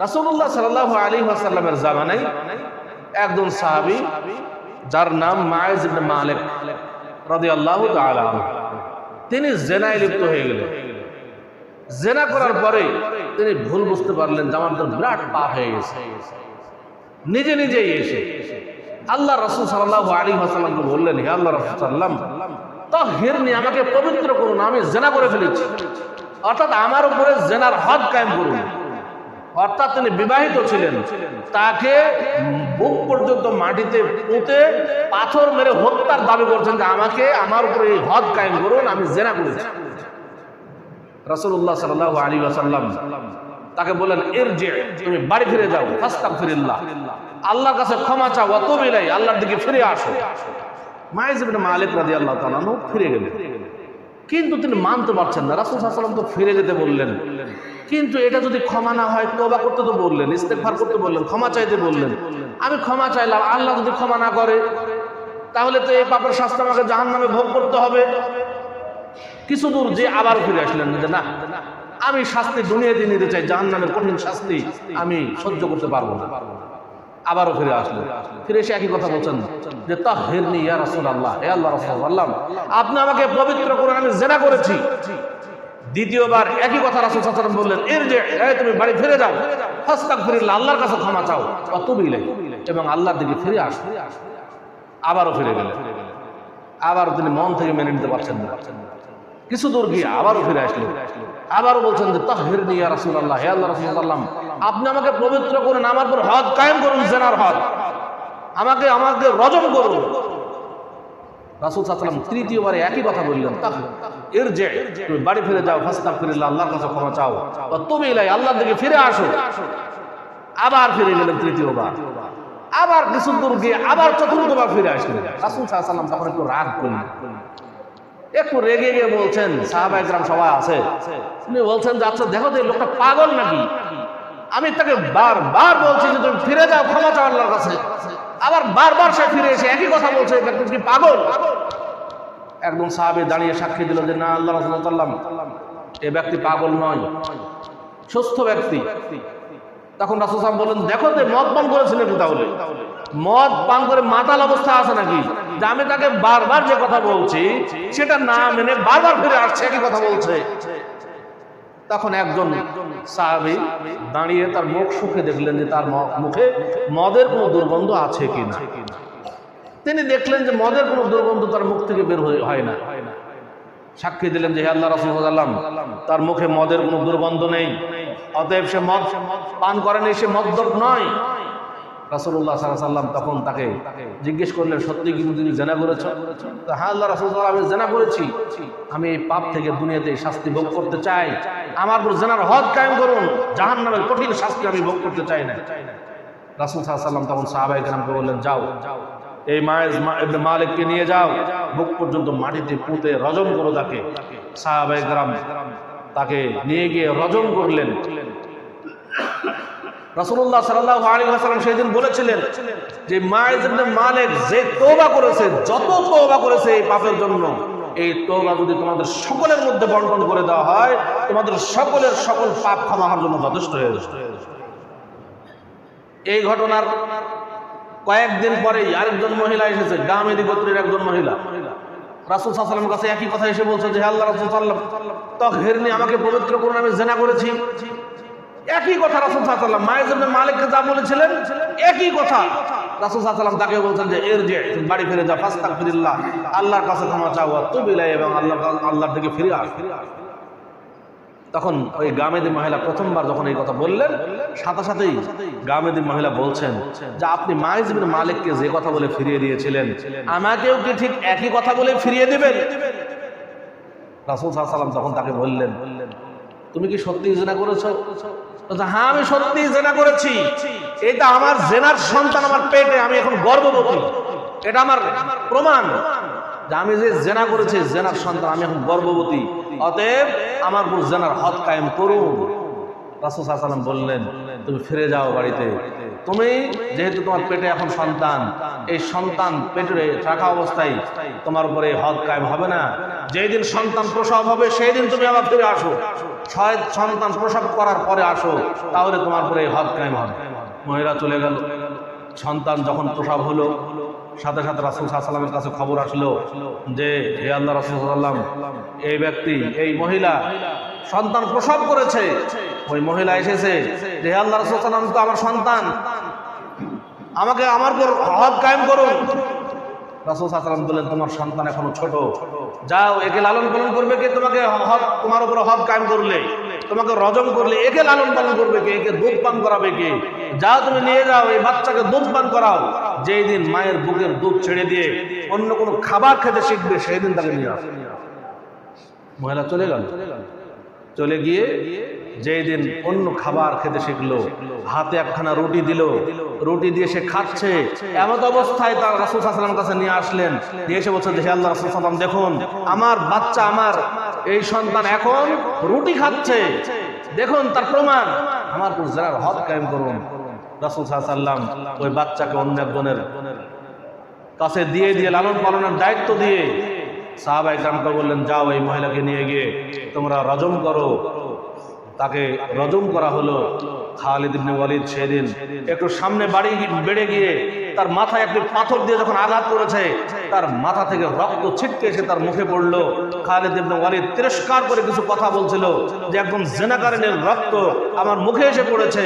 রাসূলুল্লাহ সাল্লাল্লাহু আলাইহি ওয়াসাল্লামের জামানায় একজন সাহাবী যার নাম মাইজ ইবনে মালিক রাদিয়াল্লাহু তাআলা আনহু, তিনি জিনায় লিপ্ত হয়ে গেলেন। জিনা করার পরে তিনি ভুল বুঝতে পারলেন যে আমার তো বিরাট পাপ হয়ে গেছে। নিজে নিজেই এসে আল্লাহ রাসূল সাল্লাল্লাহু আলাইহি ওয়াসাল্লামকে বললেন, হে আল্লাহ রাসূল সাল্লাম, তাহহিরনি, আমাকে পবিত্র করুন, আমি জিনা করে ফেলেছি, অর্থাৎ আমার উপরে জিনার হদ কায়েম করুন। অর্থাৎ তিনি বিবাহিত ছিলেন, তাকে বুক পর্যন্ত মাটিতে পুঁতে পাথর মেরে হত্যার দাবি করছেন যে আমাকে আমার উপরে এই হদ কায়েম করুন, আমি জিনা করেছি। রাসূলুল্লাহ সাল্লাল্লাহু আলাইহি ওয়াসাল্লাম তাকে বলেন, ইরজি, তুমি বাড়ি ফিরে যাও, ফাস্তাগফিরিল্লাহ, আল্লাহর কাছে ক্ষমা চাও, ওয়া তুব ইলাই, আল্লাহর দিকে ফিরে আসো। মাইজ ইবনে মালিক রাদিয়াল্লাহু তাআলা আনহু ফিরে গেলেন, কিন্তু তিনি মানতে পারছেন না। রাসূল সাল্লাল্লাহু আলাইহি ওয়াসাল্লাম তো ফিরে যেতে বললেন, কিন্তু এটা যদি ক্ষমা না হয়, তওবা করতে তো বললেন, ইস্তেগফার করতে বললেন, ক্ষমা চাইতে বললেন। আমি ক্ষমা চাইলাম, আল্লাহ যদি ক্ষমা না করে তাহলে তো এই পাপের শাস্তি আমাকে জাহান্নামে ভোগ করতে হবে। কিছু দূর যে আবার ফিরে আসলেন যে না, আমি শাস্তি দুনিয়াতে নিতে চাই, জাহান্নামের কঠিন শাস্তি আমি সহ্য করতে পারবো না। আবারও ফিরে আসলেন, ফিরে এসে একই কথা বলছেন যে তাহহিরনি ইয়া রাসূলুল্লাহ, হে আল্লাহর রাসূল, আপনি আমাকে পবিত্র করুন, আমি জিনা করেছি। দ্বিতীয়বার একই কথা রাসূল সাল্লাল্লাহু আলাইহি ওয়াসাল্লাম বললেন, ইরজি, তুমি বাড়ি ফিরে যাও, ফাস্তাগফিরিল্লাহ, আল্লাহর কাছে ক্ষমা চাও, ওয়া তুব ইলাই, এবং আল্লাহর দিকে ফিরে আসো। আবারও ফিরে গেলেন, আবারও তিনি মন থেকে মেনে নিতে পারছেন না। কিছু দূর গিয়ে আবারও ফিরে আসলেন, আবারও বলছেন যে তাহহিরনি ইয়া রাসূলুল্লাহ, হে আল্লাহর রাসূল, আপনি আমাকে পবিত্র করুন, আমার উপর হদ কায়েম করুন, জিনার হদ, আমাকে রজম করুন। রাসূল সাল্লাল্লাহু আলাইহি ওয়াসাল্লাম তৃতীয়বারে একই কথা বললেন, ইরজি, তুমি বাড়ি ফিরে যাও, ফাস্তাগফিরিল্লাহ, আল্লাহর কাছে ক্ষমা চাও, ওয়া তুব ইলাই, আল্লাহর দিকে ফিরে আসো। আবার ফিরে গেলেন তৃতীয়বার, আবার কিছু দূর গিয়ে আবার চতুর্থবার ফিরে আসলেন। রাসূল সাল্লাল্লাহু আলাইহি ওয়াসাল্লাম তখন একটু রাগ করলেন, একটু রেগে গিয়ে বলছেন, সাহাবায়ে কেরাম সবাই আছে, তিনি বলছেন যে আচ্ছা দেখো তো এই লোকটা পাগল নাকি, আমি তাকে বারবার বলছি যে তুমি ফিরে যাও, ক্ষমা চাও আল্লাহর কাছে, আবার বারবার সে ফিরে এসে একই কথা বলছে, এই ব্যক্তি কি পাগল? একজন সাহাবী দাঁড়িয়ে সাক্ষী দিল যে না, আল্লাহ রাসূল সাল্লাল্লাহু আলাইহি ওয়াসাল্লাম, এই ব্যক্তি পাগল নয়, সুস্থ ব্যক্তি। তখন রাসূল সাল্লাল্লাহু আলাইহি ওয়াসাল্লাম বললেন, দেখো তো মদ পান করেছিলেন কি, তাহলে মদ পান করে মাতাল অবস্থা আছে নাকি, যে আমি তাকে বারবার যে কথা বলছি সেটা না মেনে বারবার ফিরে আসছে, একই কথা বলছে। তখন একজন সাহাবী দাঁড়িয়ে তার মুখ শুকে দেখলেন যে তার মুখে মদের কোনো দুর্গন্ধ আছে কিনা। তিনি দেখলেন যে মদের কোনো দুর্গন্ধ তার মুখ থেকে বের হয় না। সাক্ষী দিলেন যে হে আল্লাহর রাসূল সাল্লাল্লাহু আলাইহি ওয়াসাল্লাম, তার মুখে মদের কোনো দুর্গন্ধ নেই, অতএব সে মদ পান করেনি, সে মদ্যপ নয়। রাসূলুল্লাহ সাল্লাল্লাহু আলাইহি ওয়াসাল্লাম তখন তাকে জিজ্ঞেস করলেন, সত্যি কি তুমি জিনা করেছো? তো হ্যাঁ আল্লাহ রাসূল সাল্লাল্লাহু আলাইহি ওয়াসাল্লাম, আমি জিনা করেছি, আমি এই পাপ থেকে দুনিয়াতে শাস্তি ভোগ করতে চাই, আমার উপর জিনার হদ কায়েম করুন, জাহান্নামের কঠিন শাস্তি আমি ভোগ করতে চাই না। রাসূল সাল্লাল্লাহু আলাইহি ওয়াসাল্লাম তখন সাহাবায়ে কেরামকে বললেন, যাও এই মাইজ ইবনে মালিককে নিয়ে যাও, বুক পর্যন্ত মাটিতে পুঁতে রজম করো তাকে। সাহাবায়ে কেরাম তাকে নিয়ে গিয়ে রজম করলেন। রাসূলুল্লাহ সাল্লাল্লাহু আলাইহি ওয়াসাল্লাম সেদিন বলেছিলেন যে মাইজ ইবনে মালিক যে তওবা করেছে, যত তওবা করেছে এই পাপের জন্য, এই তওবা যদি তোমাদের সকলের মধ্যে বন্টন করে দেওয়া হয়, তোমাদের সকলের সকল পাপ ক্ষমা হওয়ার জন্য যথেষ্ট হয়ে যাবে। এই ঘটনার কয়েকদিন পরে আরেকজন মহিলা এসেছে, গামেদি গোত্রের একজন মহিলা, রাসূল সাল্লাল্লাহু আলাইহি ওয়াসাল্লামের কাছে একই কথা এসে বলছে যে হে আল্লাহর রাসূল সাল্লাল্লাহু আলাইহি ওয়াসাল্লাম, তাহহিরনি, আমাকে পবিত্র করুন, আমি জিনা করেছি। একই কথা রাসূল সাল্লাল্লাহু আলাইহি ওয়াসাল্লাম মাইজ ইবনে মালিককে যা বলেছিলেন, একই কথা রাসূল সাল্লাল্লাহু আলাইহি ওয়াসাল্লাম তাকে বলছেন যে ইরজি, তুমি বাড়ি ফিরে যাও, ফাস্তাগফিরিল্লাহ, আল্লাহর কাছে ক্ষমা চাও, ওয়া তুব ইলাই, এবং আল্লাহর দিকে ফিরে আসো। তখন ওই গামেদি মহিলা প্রথমবার যখন এই কথা বললেন, সাথে সাথেই গামেদি মহিলা বলছেন যে আপনি মাইজ ইবনে মালিককে যে কথা বলে ফিরিয়ে দিয়েছিলেন, আমাকেও কি ঠিক একই কথা বলে ফিরিয়ে দিবেন? রাসূল সাল্লাল্লাহু আলাইহি ওয়াসাল্লাম তখন তাকে বললেন, তুমি কি সত্যি জিনা করেছো? হ্যাঁ আমি সত্যি জিনা করেছি, এটা আমার জিনার সন্তান আমার পেটে, আমি এখন গর্ভবতী, এটা আমার প্রমাণ যে আমি যে জিনা করেছি, জিনার সন্তান, আমি এখন গর্ভবতী, অতএব আমার উপর জিনার হদ কায়েম করুন। রাসূল সাল্লাল্লাহু আলাইহি ওয়াসাল্লাম বললেন, তুমি ফিরে যাও বাড়িতে, তুমি যেহেতু তোমার পেটে এখন সন্তান, এই সন্তান পেটে রাখা অবস্থায় তোমার উপরে হদ কায়েম হবে না, যেই দিন সন্তান প্রসব হবে সেই দিন তুমি আবার ফিরে আসো। সন্তান প্রসব করার পরে আসো, তাহলে তোমার পরে হক কায়েম হবে। মহিলা চলে গেল। সন্তান যখন প্রসব হলো, সাথে সাথে রাসূল সাল্লাল্লাহু আলাইহি ওয়াসাল্লামের কাছে খবর আসলো যে হে আল্লাহ রাসূল সাল্লাল্লাহু আলাইহি ওয়াসাল্লাম, এই ব্যক্তি, এই মহিলা সন্তান প্রসব করেছে। ওই মহিলা এসেছে যে হে আল্লাহ রাসূল সাল্লাল্লাহু আলাইহি ওয়াসাল্লাম, তো আমার সন্তান, আমাকে আমার উপর হক কায়েম করুন। রাসূল সাল্লাল্লাহু আলাইহি ওয়াসাল্লাম বললেন, তোমার সন্তান এখনো ছোট, যাও একে লালন পালন করবে কে? তোমাকে হক, তোমার উপর হক কায়েম করলে, তোমাকে রজম করলে একে লালন পালন করবে কে? একে দুধ পান করাবে কে? যাও তুমি নিয়ে যাও, এই বাচ্চাকে দুধ পান করাও। যেই দিন মায়ের বুকের দুধ ছেড়ে দিয়ে অন্য কোনো খাবার খেতে শিখবে, সেই দিন তাকে নিয়ে আসবে। মহিলা চলে গেল। চলে গিয়ে যেই দিন অন্য খাবার খেতে শিখলো, হাতে একখানা রুটি দিল, রুটি দিয়ে সে খাচ্ছে। এমন অবস্থায় তার রাসূল সাল্লাল্লাহু আলাইহি ওয়াসাল্লাম কাছে নিয়ে আসলেন, দিয়ে এসে বলছে যে হে আল্লাহ রাসূল সাল্লাল্লাহু আলাইহি ওয়াসাল্লাম, দেখুন আমার বাচ্চা, আমার এই সন্তান এখন রুটি খাচ্ছে, দেখুন তার প্রমাণ, আমার উপর যারা হক কায়েম করুন। রাসূল সাল্লাল্লাহু আলাইহি ওয়াসাল্লাম ওই বাচ্চাকে অন্য একজনের কাছে দিয়ে লালন পালনের দায়িত্ব দিয়ে সাহাবায়ে কেরামকে বললেন, যাও এই মহিলাকে নিয়ে গিয়ে তোমরা রজম করো। তাকে রজম করা হলো। খালিদ ইবনে ওয়ালিদ সেদিন একটু সামনে বেড়ে গিয়ে তার মাথায় একটি পাথর দিয়ে যখন আঘাত করেছে, তার মাথা থেকে রক্ত ছিটকে এসে তার মুখে পড়লো। খালিদ ইবনে ওয়ালিদ তিরস্কার করে কিছু কথা বলছিল যে একদম জিনাকারিনীর রক্ত আমার মুখে এসে পড়েছে।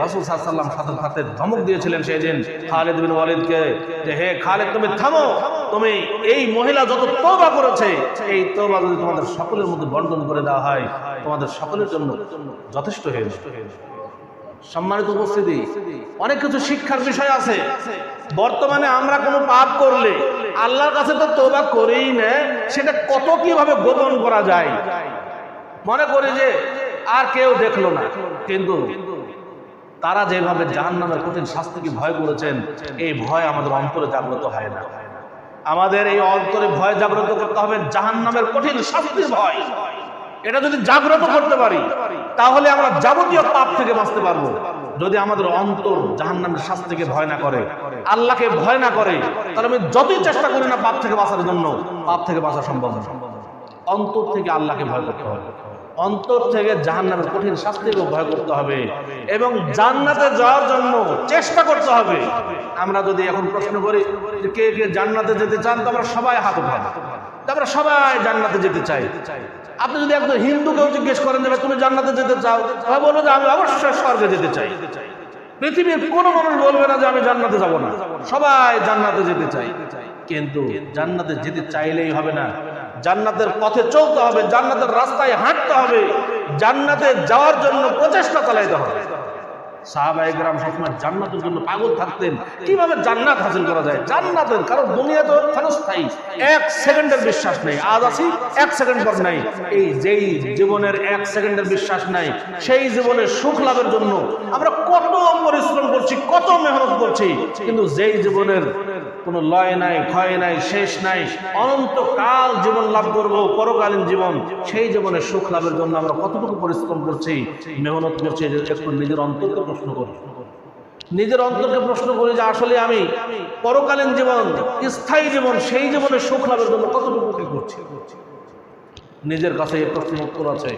রাসূল সাল্লাল্লাহু আলাইহি ওয়াসাল্লাম সাথে সাথে ধমক দিয়েছিলেন সেদিন খালিদ ইবনে ওয়ালিদকে যে হে খালিদ, তুমি থামো, তুমি এই মহিলা যত তওবা করেছে, এই তওবা যদি তোমাদের সকলের মধ্যে বন্টন করে দেওয়া হয়, তোমাদের সকলের জন্য যথেষ্ট হয়ে যাবে। সম্মানিত উপস্থিতি, অনেক কিছু শিক্ষার বিষয় আছে। বর্তমানে আমরা কোনো পাপ করলে আল্লাহর কাছে তো তওবা করেই না, সেটা কত কিভাবে গোপন করা যায়। মনে করি যে আর কেউ দেখলো না, কিন্তু তারা যেভাবে জাহান্নামের কঠিন শাস্তিকে ভয় করেছেন, এই ভয় আমাদের অন্তরে জাগ্রত হয় না। আমাদের এই অন্তরে ভয় জাগ্রত করতে হবে, জাহান্নামের কঠিন শাস্তির ভয়। এটা যদি জাগ্রত করতে পারি, তাহলে আমরা যাবতীয় পাপ থেকে বাঁচতে পারবো। যদি আমাদের অন্তর জাহান্নামের শাস্তি থেকে ভয় না করে, আল্লাহকে ভয় না করে, তাহলে আমি যতই চেষ্টা করি না পাপ থেকে বাঁচার জন্য, পাপ থেকে বাঁচা সম্ভব না। অন্তর থেকে আল্লাহকে ভয় করতে হবে, অন্তর থেকে জাহান্নামের কঠিন শাস্তিকে ভয় করতে হবে এবং জান্নাতে যাওয়ার জন্য চেষ্টা করতে হবে। আমরা যদি এখন প্রশ্ন করি যে কে কে জান্নাতে যেতে চান, তো আমরা সবাই হাত উঠাবো, আমরা সবাই জান্নাতে যেতে চাই। আপনি যদি একজন হিন্দুকেও জিজ্ঞেস করেন যে তুমি জান্নাতে যেতে চাও, তাহলে বলবো যে আমি অবশ্যই স্বর্গে যেতে চাই। পৃথিবীর কোনো মানুষ বলবে না যে আমি জান্নাতে যাব না, সবাই জান্নাতে যেতে চাই। কিন্তু জান্নাতে যেতে চাইলেই হবে না, জান্নাতের পথে চলতে হবে, জান্নাতের রাস্তায় হাঁটতে হবে, জান্নাতে যাওয়ার জন্য প্রচেষ্টা চালাইতে হবে। সাহাবায়ে কেরাম সবসময় জান্নাতের জন্য পাগল থাকতেন, কিভাবে জান্নাত হাসিল করা যায়। জান্নাতের, কারণ দুনিয়া তো ক্ষণস্থায়ী, এক সেকেন্ডের বিশ্বাস নেই, আজ আছি এক সেকেন্ড পর নাই। এই যেই জীবনের এক সেকেন্ডের বিশ্বাস নাই, সেই জীবনের সুখ লাভের জন্য আমরা কত পরিশ্রম করছি, কত মেহনত করছি, কিন্তু যেই জীবনের কোনো লয় নাই, ক্ষয় নাই, শেষ নাই, অনন্তকাল জীবন লাভ করব, পরকালীন জীবন, সেই জীবনের সুখ লাভের জন্য আমরা কতটুকু পরিশ্রম করছি, মেহনত করছি। একটু নিজের অন্তরকে প্রশ্ন করি, নিজের অন্তরকে প্রশ্ন করি যে আসলে আমি পরকালীন জীবন, স্থায়ী জীবন, সেই জীবনের সুখ লাভের জন্য কতটুকু কি করছি। নিজের কাছে এই প্রশ্ন উত্তর আছে।